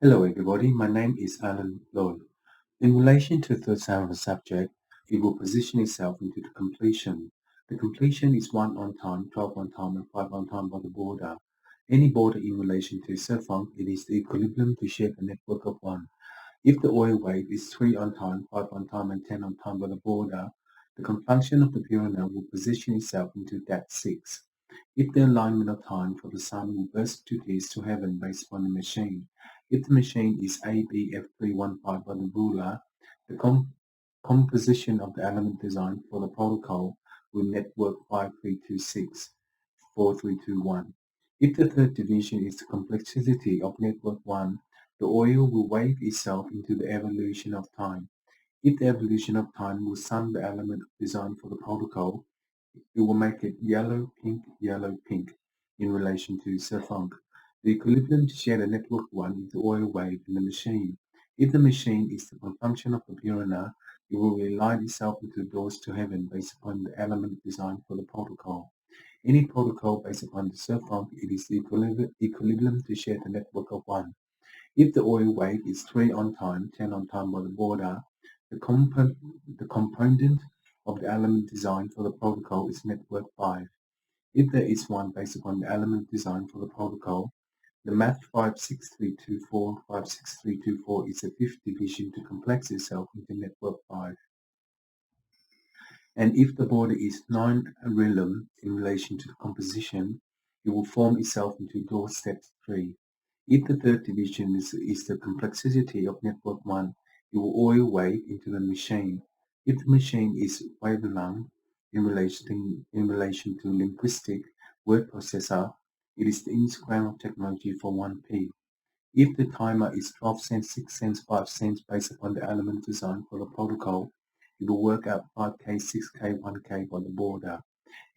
Hello everybody, my name is Alan Lloyd. In relation to the third of subject, it will position itself into the completion. The completion is 1 on time, 12 on time and 5 on time by the border. Any border in relation to surfunk, it is the equilibrium to shape a network of 1. If the oil wave is 3 on time, 5 on time and 10 on time by the border, the conjunction of the piranha will position itself into that 6. If the alignment of time for the sun will burst to this to heaven based upon the machine. If the machine is ABF315 by the ruler, the composition of the element design for the protocol will network 5326 4321. If the third division is the complexity of network 1, the oil will wave itself into the evolution of time. If the evolution of time will sum the element design for the protocol, it will make it yellow, pink in relation to Sir-Funk. The equilibrium to share the network 1 is the oil wave in the machine. If the machine is the consumption of the piranha, it will relight itself into the doors to heaven based upon the element design for the protocol. Any protocol based upon the Sir-Funk, it is the equilibrium to share the network of 1. If the oil wave is 3 on time, 10 on time by the border, the, the component of the element design for the protocol is network 5. If there is one based upon the element design for the protocol, the math 56324 is a fifth division to complex itself into network 5. And if the border is 9 rillum in relation to the composition, it will form itself into doorstep 3. If the third division is the complexity of network 1, it will oil wave into the machine. If the machine is wavelength in relation to linguistic word processor, it is the Instagram of technology for 1P. If the timer is 12 cents, 6 cents, 5 cents based upon the element design for the protocol, it will work out 5K, 6K, 1K by the border.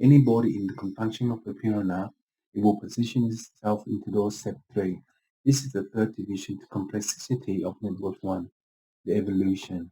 Any border in the conjunction of the piranha, it will position itself into those step 3. This is the third division to complexity of network 1, the evolution.